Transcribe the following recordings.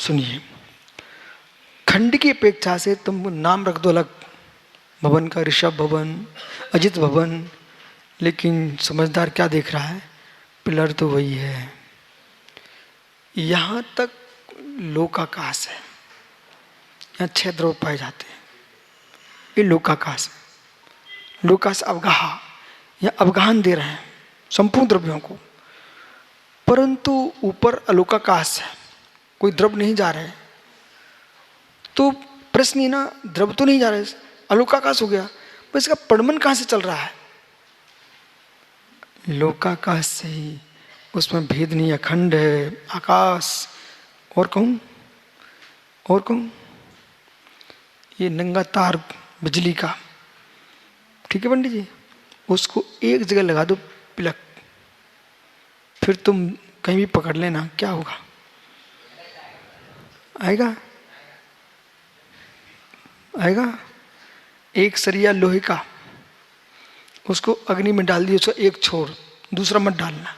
सुनिए, खंड की अपेक्षा से तुम नाम रख दो अलग भवन का, ऋषभ भवन, अजित भवन, लेकिन समझदार क्या देख रहा है, पिलर तो वही है। यहां तक लोकाकाश है, यहाँ 6 द्रव पाए जाते हैं, ये लोकाकाश है। लोकाश अवगाह, यह अवगाहन दे रहे हैं संपूर्ण द्रव्यों को, परंतु ऊपर अलोकाकाश है, कोई द्रव नहीं जा रहे। तो प्रश्न ही ना, द्रव तो नहीं जा रहे, अलोकाकाश हो गया, पर इसका पड़मन कहां से चल रहा है? लोकाकाश से ही, उसमें भेद नहीं, अखंड है आकाश। और कहूं ये नंगा तार बिजली का, ठीक है पंडित जी, उसको एक जगह लगा दो प्लग, फिर तुम कहीं भी पकड़ लेना, क्या होगा? आएगा। एक सरिया लोहे का, उसको अग्नि में डाल दिया, उसका एक छोर, दूसरा मत डालना,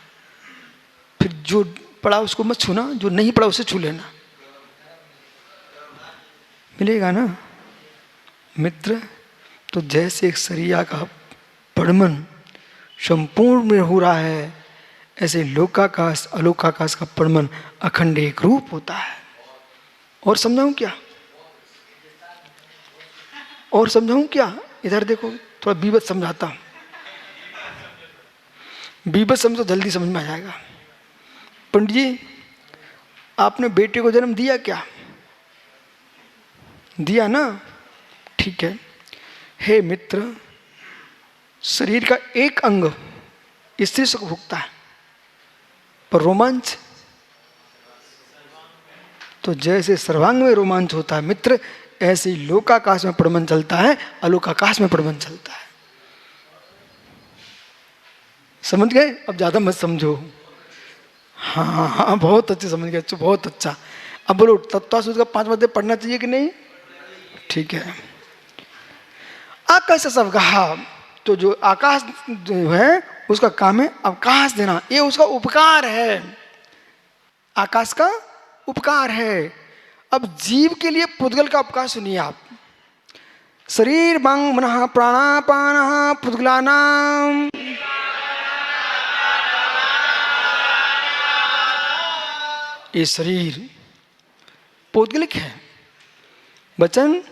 फिर जो पड़ा उसको मत छूना, जो नहीं पड़ा उसे छू लेना, मिलेगा ना मित्र। तो जैसे एक सरिया का पड़मन संपूर्ण में हो रहा है, ऐसे लोकाकाश अलोकाकाश का पड़मन अखंड एक रूप होता है। और समझाऊं क्या? इधर देखो, थोड़ा बीबत समझाता हूं। बीबत समझो, जल्दी समझ में आ जाएगा। पंडित जी, आपने बेटे को जन्म दिया क्या? दिया ना, ठीक है। हे मित्र, शरीर का एक अंग स्त्री सुख भोगता है, पर रोमांच, तो जैसे सर्वांग में रोमांच होता है मित्र, ऐसे ही लोकाकाश में पड़मन चलता है, अलोकाकाश में पड़मन चलता है। समझ गए? अब ज्यादा मत समझो। हाँ, बहुत अच्छे समझ गए, बहुत अच्छा। अब बोलो, तत्वासुद का 5 अध्याय पढ़ना चाहिए कि नहीं? ठीक है। आकाश अवगाह, तो जो आकाश जो है उसका काम है अवकाश देना, ये उसका उपकार है, आकाश का उपकार है। अब जीव के लिए पुद्गल का उपकार सुनिए आप। शरीर वांग मनः प्राणापान पुद्गलानाम, ये शरीर पौद्गलिक है, वचन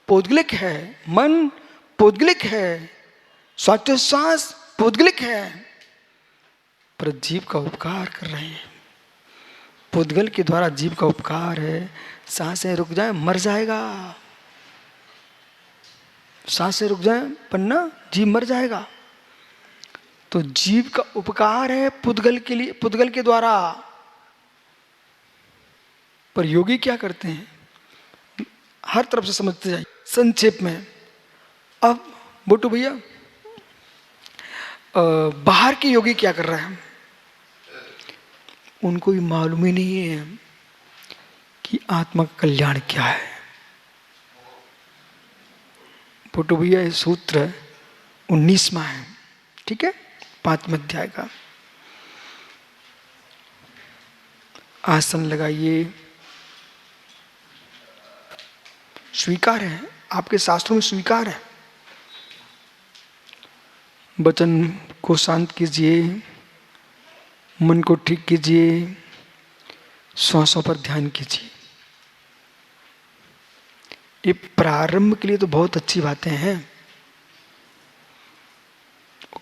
पौद्गलिक है, मन पौद्गलिक है, श्वासोच्छ्वास पौद्गलिक है, पर जीव का उपकार कर रहे हैं। पुद्गल के द्वारा जीव का उपकार है। सांसें रुक जाए मर जाएगा, सांसें रुक जाए पन्ना जीव मर जाएगा। तो जीव का उपकार है पुद्गल के लिए, पुद्गल के द्वारा। पर योगी क्या करते हैं? हर तरफ से समझते जाइए संक्षेप में। अब बोटू भैया, बाहर के योगी क्या कर रहे हैं? उनको भी मालूम ही नहीं है कि आत्मा का कल्याण क्या है। बोटू भैया, ये सूत्र 19वां है, ठीक है, 5वें अध्याय का। आसन लगाइए, स्वीकार है, आपके शास्त्रों में स्वीकार है। वचन को शांत कीजिए, मन को ठीक कीजिए, श्वासों पर ध्यान कीजिए। ये प्रारंभ के लिए तो बहुत अच्छी बातें हैं,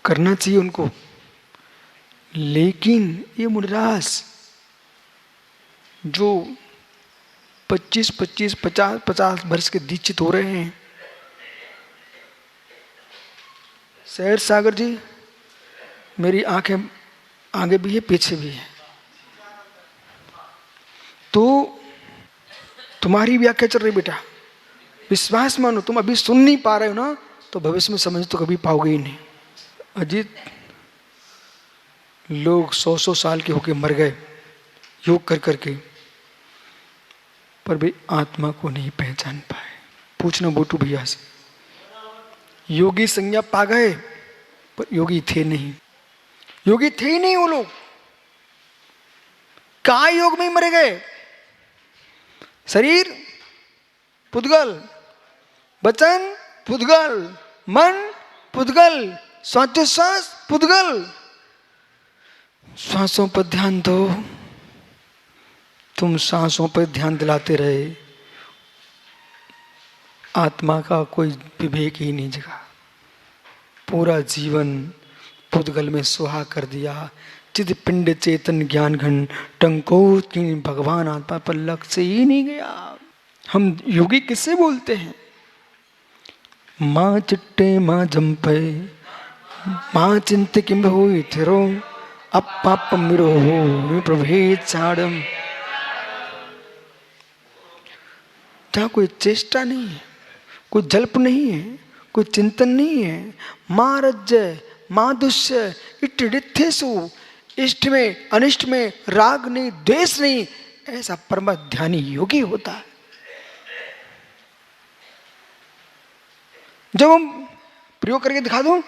करना चाहिए उनको, लेकिन ये मुनिराज जो 25, 50 वर्ष के दीक्षित हो रहे हैं, शहर सागर जी, मेरी आंखें आगे भी है पीछे भी है, तो तुम्हारी व्याख्या चल रही बेटा, विश्वास मानो। तुम अभी सुन नहीं पा रहे हो ना, तो भविष्य में समझ तो कभी पाओगे ही नहीं। अजीत, लोग 100 साल के होके मर गए योग कर करके, पर भी आत्मा को नहीं पहचान पाए। पूछना बोटू भैया से, योगी संज्ञा पा गए पर योगी थे नहीं, योगी थे ही नहीं वो लोग, काय योग में ही मरे गए। शरीर पुद्गल, वचन पुद्गल, मन पुद्गल, श्वासोच्छ्वास पुद्गल। श्वासों पर ध्यान दो। तुम सांसों पर ध्यान दिलाते रहे, आत्मा का कोई विवेक ही नहीं जगा। पूरा जीवन पुद्गल में सुहा कर दिया। चिद पिंड चेतन ज्ञान घन टंको तीन भगवान आत्मा पर लक्ष्य ही नहीं गया। हम योगी किससे बोलते हैं? माँ चिट्टे माँ जंपे माँ चिंत किम हो थिरो अब पाप मिरो हो प्रभेद चाड़म। जहाँ कोई चेष्टा नहीं है, कोई जल्प नहीं है, कोई चिंतन नहीं है। माँ रज्य माँ दुष्य इष्टिथेसु, इष्ट में अनिष्ट में राग नहीं द्वेष नहीं, ऐसा परम ध्यानी योगी होता है। जब हम प्रयोग करके दिखा दूं,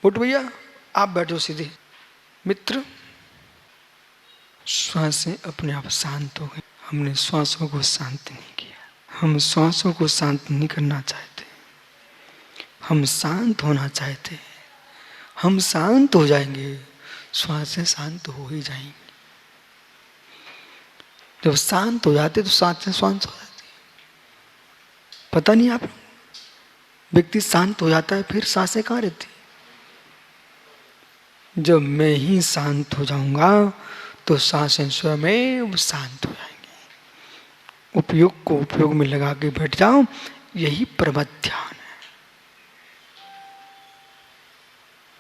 उठ भैया आप बैठो सीधे। मित्र, श्वासें अपने आप शांत हो गई। हमने श्वासों को शांत नहीं किया। हम श्वासों को शांत नहीं करना चाहते, हम शांत होना चाहते हैं। हम शांत हो जाएंगे, श्वासें शांत हो ही जाएंगी। जब शांत हो जाते तो सांसें शांत हो जाती। पता नहीं आप, व्यक्ति शांत हो जाता है फिर सांसें कहाँ रहती? जब मैं ही शांत हो जाऊंगा तो सांसें स्वयं शांत हो जाएंगी। उपयोग को उपयोग में लगा के बैठ जाओ, यही परम ध्यान है।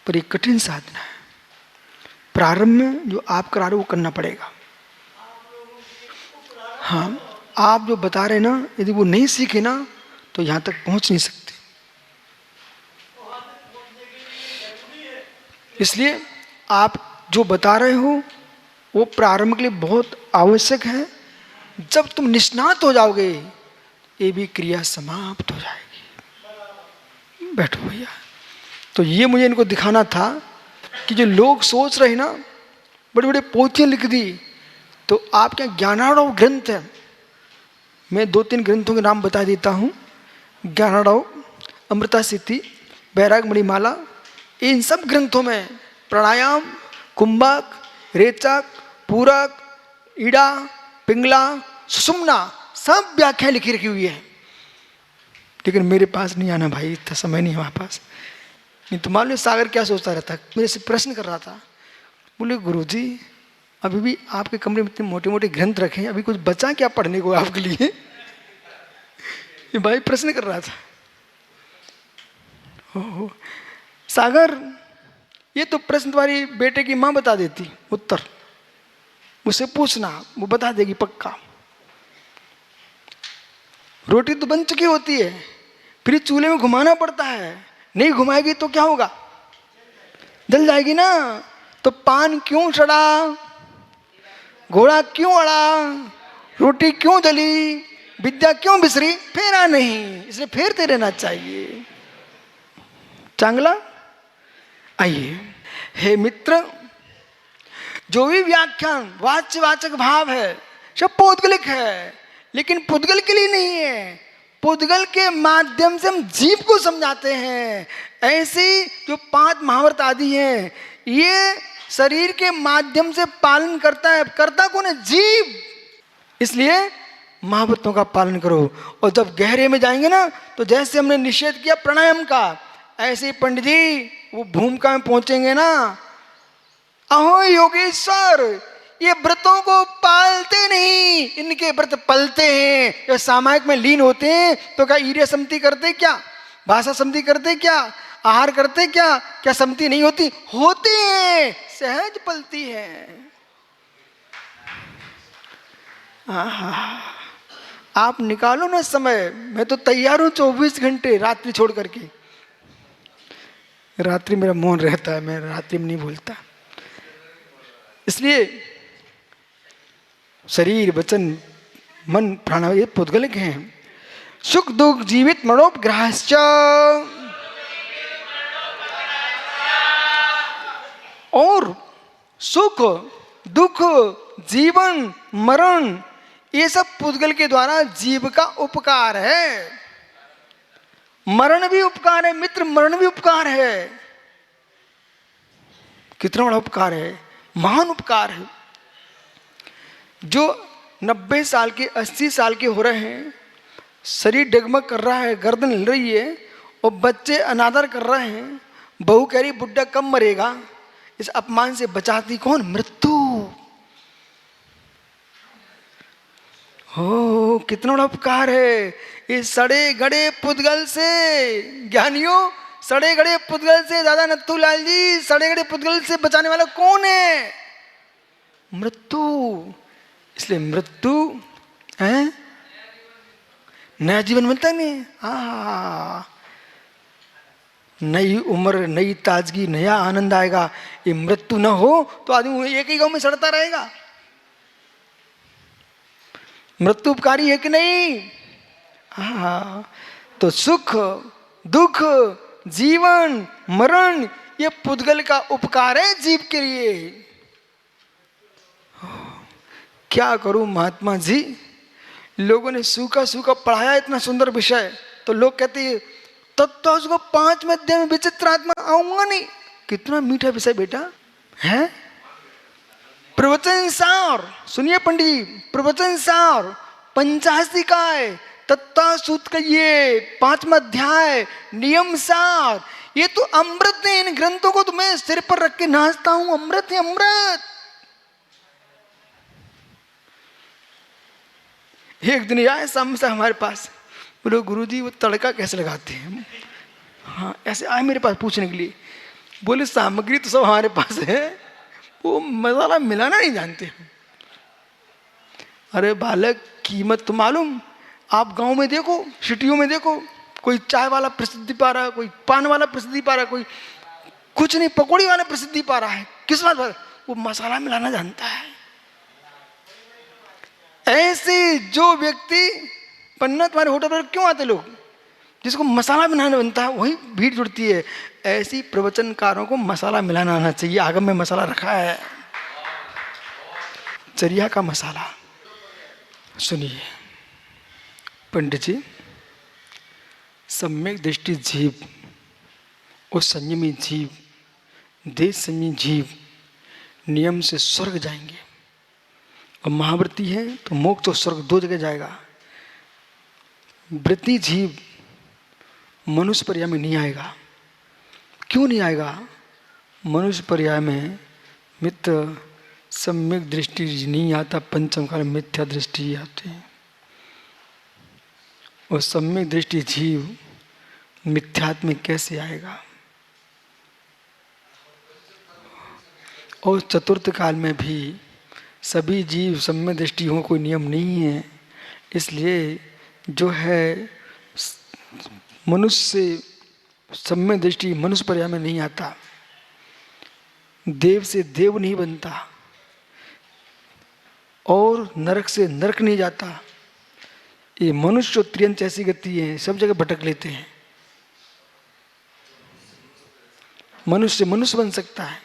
पर एक कठिन साधना है। प्रारंभ में जो आप करा रहे हो वो करना पड़ेगा। हाँ, आप जो बता रहे ना, यदि वो नहीं सीखे ना तो यहां तक पहुंच नहीं सकते। इसलिए आप जो बता रहे हो वो प्रारंभ के लिए बहुत आवश्यक है। जब तुम निष्णात हो जाओगे ये भी क्रिया समाप्त हो जाएगी। बैठो भैया। तो ये मुझे इनको दिखाना था कि जो लोग सोच रहे ना, बड़े बड़े पोथियां लिख दी, तो आपके ज्ञानाड़व ग्रंथ है। मैं 2-3 ग्रंथों के नाम बता देता हूँ। ज्ञानाड़व, अमृता सिद्धि, बैराग मणिमाला, इन सब ग्रंथों में प्राणायाम, कुंभक, रेचक, पूरक, ईड़ा, पिंगला, सुषुम्ना सब व्याख्या लिखी रखी हुई है। लेकिन मेरे पास नहीं आना भाई, इतना समय नहीं है हमारे पास। नहीं तो मान लो सागर क्या सोचता रहता, मेरे से प्रश्न कर रहा था। बोले गुरुजी अभी भी आपके कमरे में इतने मोटे मोटे ग्रंथ रखे हैं, अभी कुछ बचा क्या पढ़ने को आपके लिए? ये भाई प्रश्न कर रहा था। ओहो सागर, ये तो प्रश्न तुम्हारी बेटे की माँ बता देती, उत्तर मुझसे पूछना, वो बता देगी पक्का। रोटी तो बन चुकी होती है, फिर चूल्हे में घुमाना पड़ता है। नहीं घुमाएगी तो क्या होगा? जल जाएगी ना। तो पान क्यों चढ़ा, घोड़ा क्यों अड़ा, रोटी क्यों जली, विद्या क्यों बिसरी? फेरा नहीं, इसलिए फेरते रहना चाहिए। चांगला। आइए, हे मित्र, जो भी व्याख्यान वाच्यवाचक भाव है सब पौद्गलिक है, लेकिन पुद्गल के लिए नहीं है। पुद्गल के माध्यम से हम जीव को समझाते हैं। ऐसे जो 5 महाभारत आदि हैं, ये शरीर के माध्यम से पालन करता है। करता कौन है? जीव। इसलिए महाभारतों का पालन करो। और जब गहरे में जाएंगे ना, तो जैसे हमने निषेध किया प्राणायाम का, ऐसे ही पंडित जी वो भूमिका में पहुंचेंगे ना। अहो योगेश्वर, ये व्रतों को पालते नहीं, इनके व्रत पलते हैं। जब सामायिक में लीन होते हैं तो क्या ईर्य सम्मति करते क्या, भाषा सम्मति करते क्या, आहार करते क्या? क्या सम्मति नहीं होती? होती है, सहज पलती है। आप निकालो ना समय, मैं तो तैयार हूं 24 घंटे रात्रि छोड़ करके। रात्रि मेरा मौन रहता है, मैं रात्रि में नहीं बोलता। इसलिए शरीर वचन मन प्राणायाम ये पुद्गलिक हैं। सुख दुख जीवित मनोपग्रहश्च, और सुख दुख जीवन मरण ये सब पुद्गल के द्वारा जीव का उपकार है। मरण भी उपकार है मित्र, मरण भी उपकार है। कितना बड़ा उपकार है, महान उपकार है। जो 90 साल के 80 साल के हो रहे हैं, शरीर डगमग कर रहा है, गर्दन हिल रही है, और बच्चे अनादर कर रहे हैं, बहू कह रही बुड्ढा कब मरेगा, इस अपमान से बचाती कौन? मृत्यु। हो कितना बड़ा उपकार है। इस सड़े गड़े पुद्गल से, ज्ञानियों, सड़े गड़े पुद्गल से, दादा नत्थूलाल जी, सड़े गड़े पुद्गल से बचाने वाला कौन है? मृत्यु। इसलिए मृत्यु है, नया जीवन मिलता है नहीं। हाँ, नई उम्र, नई ताजगी, नया आनंद आएगा। ये मृत्यु न हो तो आदमी एक ही गांव में सड़ता रहेगा। मृत्यु उपकारी है कि नहीं? हाँ, तो सुख दुख जीवन मरण ये पुद्गल का उपकार है जीव के लिए। क्या करूं महात्मा जी, लोगों ने सूखा सूखा पढ़ाया इतना सुंदर विषय, तो लोग कहते हैं तब तो उसको 5वें अध्याय में विचित्र आत्मा आऊंगा नहीं। कितना मीठा विषय बेटा है। प्रवचन सार सुनिए पंडित जी, प्रवचन सार पंचाशिकाय तत्ता सूत का ये 5वां अध्याय नियम सार, ये तो अमृत है। इन ग्रंथों को तो मैं सिर पर रख के नाचता हूं, अमृत है अमृत। एक दिन आए सामने से हमारे पास, बोले गुरुजी वो तड़का कैसे लगाते हैं। हाँ, ऐसे आए मेरे पास पूछने के लिए। बोले सामग्री तो सब हमारे पास है, वो मसाला मिलाना नहीं जानते। अरे बालक, कीमत तो मालूम। आप गांव में देखो, सिटियों में देखो, कोई चाय वाला प्रसिद्धि पा रहा है, कोई पान वाला प्रसिद्धि पा रहा है, कोई कुछ नहीं पकौड़ी वाला प्रसिद्धि पा रहा है। किस बात पर? वो मसाला मिलाना जानता है। ऐसे जो व्यक्ति, पन्ना तुम्हारे होटल पर क्यों आते लोग? जिसको मसाला बनाना बनता है वही भीड़ जुड़ती है। ऐसी प्रवचनकारों को मसाला मिलाना आना चाहिए। आगम में मसाला रखा है, चर्या का मसाला। सुनिए पंडित जी, सम्यक दृष्टि जीव और संयमी जीव, देश संयमी जीव नियम से स्वर्ग जाएंगे। और महाव्रती है तो मोक्ष और स्वर्ग 2 जगह जाएगा। व्रती जीव मनुष्य पर्याय में नहीं आएगा। क्यों नहीं आएगा? मनुष्य पर्याय में मित्र सम्यक दृष्टि नहीं आता, पंचम काल मिथ्या दृष्टि आती है। और सम्यक दृष्टि जीव मिथ्यात्व में कैसे आएगा? और चतुर्थ काल में भी सभी जीव सम्यक दृष्टि हो, कोई नियम नहीं है। इसलिए जो है मनुष्य से सम्यक दृष्टि मनुष्य पर्याय में नहीं आता, देव से देव नहीं बनता, और नरक से नरक नहीं जाता। ये मनुष्य और त्रियंच ऐसी गति है, सब जगह भटक लेते हैं। मनुष्य से मनुष्य बन सकता है,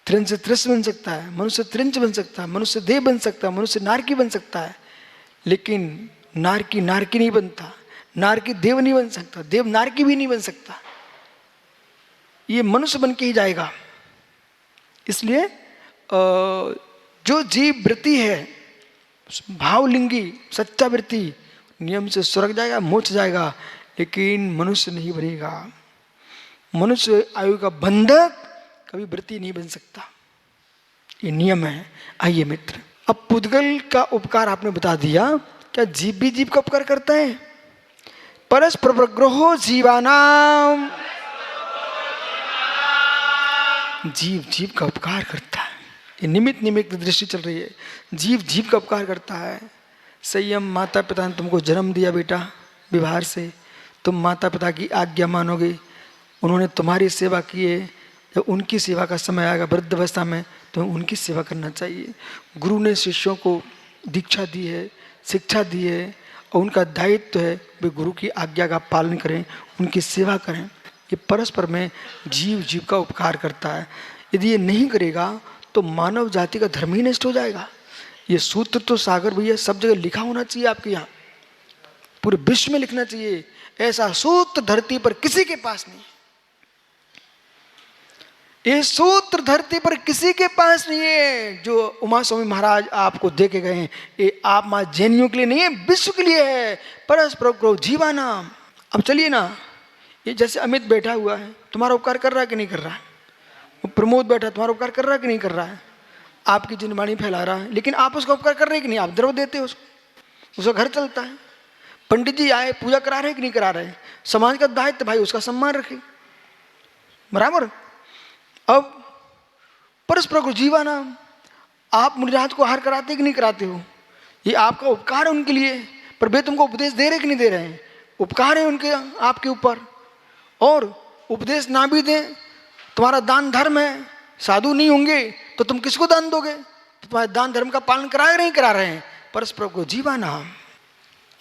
त्रियंच से त्रिश बन सकता है, मनुष्य से त्रियंच बन सकता है, मनुष्य से देव बन सकता है, मनुष्य से नारकी बन सकता है। लेकिन नारकी नारकी नहीं बनता, नारकी देव नहीं बन सकता, देव नारकी भी नहीं बन सकता। ये मनुष्य बन के ही जाएगा। इसलिए जो जीव वृत्ति है, भावलिंगी सच्चा वृत्ति, नियम से स्वर्ग जाएगा, मोक्ष जाएगा, लेकिन मनुष्य नहीं बनेगा। मनुष्य आयु का बंधक कभी वृत्ति नहीं बन सकता, ये नियम है। आइए मित्र, अब पुद्गल का उपकार आपने बता दिया। क्या जीव भी जीव का उपकार करता है? परस्पर प्रग्रहो जीवानाम, जीव जीव का उपकार करता है। ये निमित्त निमित्त दृष्टि चल रही है। जीव जीव का उपकार करता है। संयम, माता पिता ने तुमको जन्म दिया बेटा, व्यवहार से तुम माता पिता की आज्ञा मानोगे, उन्होंने तुम्हारी सेवा की है। जब उनकी सेवा का समय आएगा वृद्धावस्था में, तो उनकी सेवा करना चाहिए। गुरु ने शिष्यों को दीक्षा दी है, शिक्षा दी है, और उनका दायित्व है वे गुरु की आज्ञा का पालन करें, उनकी सेवा करें। ये परस्पर में जीव जीव का उपकार करता है। यदि ये नहीं करेगा तो मानव जाति का धर्म ही नष्ट हो जाएगा। ये सूत्र तो सागर भैया सब जगह लिखा होना चाहिए, आपके यहाँ पूरे विश्व में लिखना चाहिए। ऐसा सूत्र धरती पर किसी के पास नहीं। ये सूत्र धरती पर किसी के पास नहीं है जो उमा स्वामी महाराज आपको दे के गए हैं। ये आप मां जैनियों के लिए नहीं है, विश्व के लिए है। परस्पर उपकार जीवानाम। अब चलिए ना, ये जैसे अमित बैठा हुआ है, तुम्हारा उपकार कर रहा है कि नहीं कर रहा है? वो प्रमोद बैठा है, तुम्हारा उपकार कर रहा है कि नहीं कर रहा है? आपकी जिनवाणी फैला रहा है, लेकिन आप उसका उपकार कर रहे हैं कि नहीं? आप द्रव्य देते हो उसको, उसका घर चलता है। पंडित जी आए, पूजा करा रहे हैं कि नहीं करा रहे हैं? समाज का दायित्व भाई, उसका सम्मान रखे, बराबर। अब परस्पर को जीवानाम, आप मुनिराज को आहार कराते कि नहीं कराते हो? ये आपका उपकार है उनके लिए, पर वे तुमको उपदेश दे रहे कि नहीं दे रहे हैं? उपकार है उनके आपके ऊपर। और उपदेश ना भी दें, तुम्हारा दान धर्म है, साधु नहीं होंगे तो तुम किसको दान दोगे? तो तुम्हारे दान धर्म का पालन करा रहे नहीं करा रहे हैं? परस्पर को जीवानाम।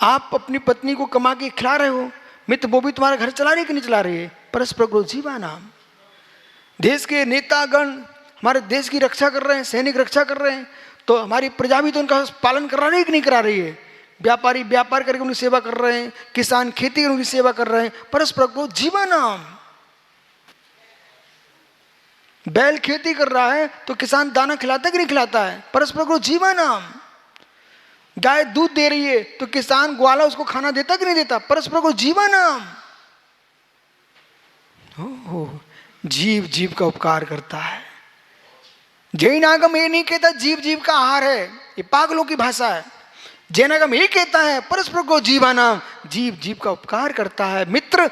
आप अपनी पत्नी को कमा के खिला रहे हो, मित्र वो भी तुम्हारा घर चला रही कि नहीं चला रही है? परस्पर को जीवानाम। देश के नेतागण हमारे देश की रक्षा कर रहे हैं, सैनिक रक्षा कर रहे हैं, तो हमारी प्रजा भी तो उनका पालन करा रही है कि नहीं करा रही है? व्यापारी व्यापार करके उनकी सेवा कर रहे हैं, किसान खेती करके उनकी सेवा कर रहे हैं। परस्पर को जीवानाम। बैल खेती कर रहा है तो किसान दाना खिलाता है कि नहीं खिलाता है? परस्पर को जीवानाम। गाय दूध दे रही है तो किसान ग्वाला उसको खाना देता कि नहीं देता? परस्पर को जीवानाम। जीव जीव का उपकार करता है। जैन आगम ये नहीं कहता जीव जीव का आहार है, ये पागलों की भाषा है। जैन आगम ये कहता है परस्पर को जीवानाम, जीव जीव का उपकार करता है। मित्र,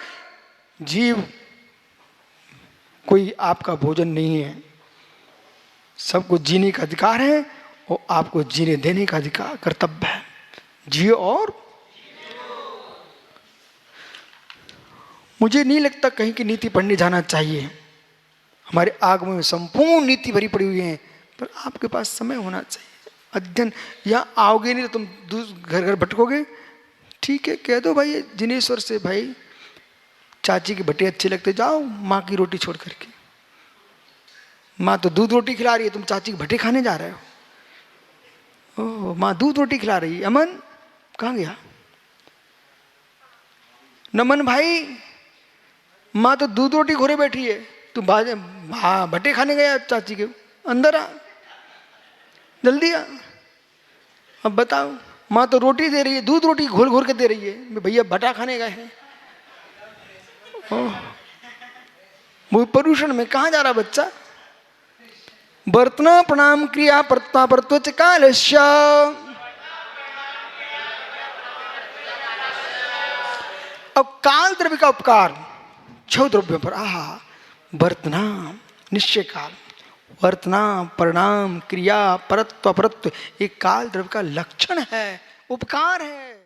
जीव कोई आपका भोजन नहीं है, सबको जीने का अधिकार है और आपको जीने देने का अधिकार कर्तव्य है। जियो और मुझे नहीं लगता कहीं की नीति पढ़ने जाना चाहिए। हमारे आगम में संपूर्ण नीति भरी पड़ी हुई है, पर आपके पास समय होना चाहिए अध्ययन। यहाँ आओगे नहीं तो तुम घर घर भटकोगे। ठीक है, कह दो भाई जिनेश्वर से, भाई चाची के भट्टे अच्छे लगते, जाओ माँ की रोटी छोड़ करके। माँ तो दूध रोटी खिला रही है, तुम चाची के भट्टे खाने जा रहे हो। ओह, माँ दूध रोटी खिला रही है। अमन कहाँ गया? नमन भाई, माँ तो दूध रोटी घोरे बैठी है, तू भट्टे खाने गया चाची के। अंदर आ, जल्दी आ। अब बताओ, माँ तो रोटी दे रही है, दूध रोटी घोल घोल के दे रही है, भैया भट्टा खाने गए हैं। वो प्रदूषण में कहाँ जा रहा बच्चा? बर्तना प्रणाम क्रिया परत्वा परत्वच कालस्य। अब काल द्रव्य का उपकार छह द्रव्यों पर। आहा, वर्तना निश्चय काल, वर्तना परिणाम क्रिया परत्व अपरत्व, ये काल द्रव्य का लक्षण है, उपकार है।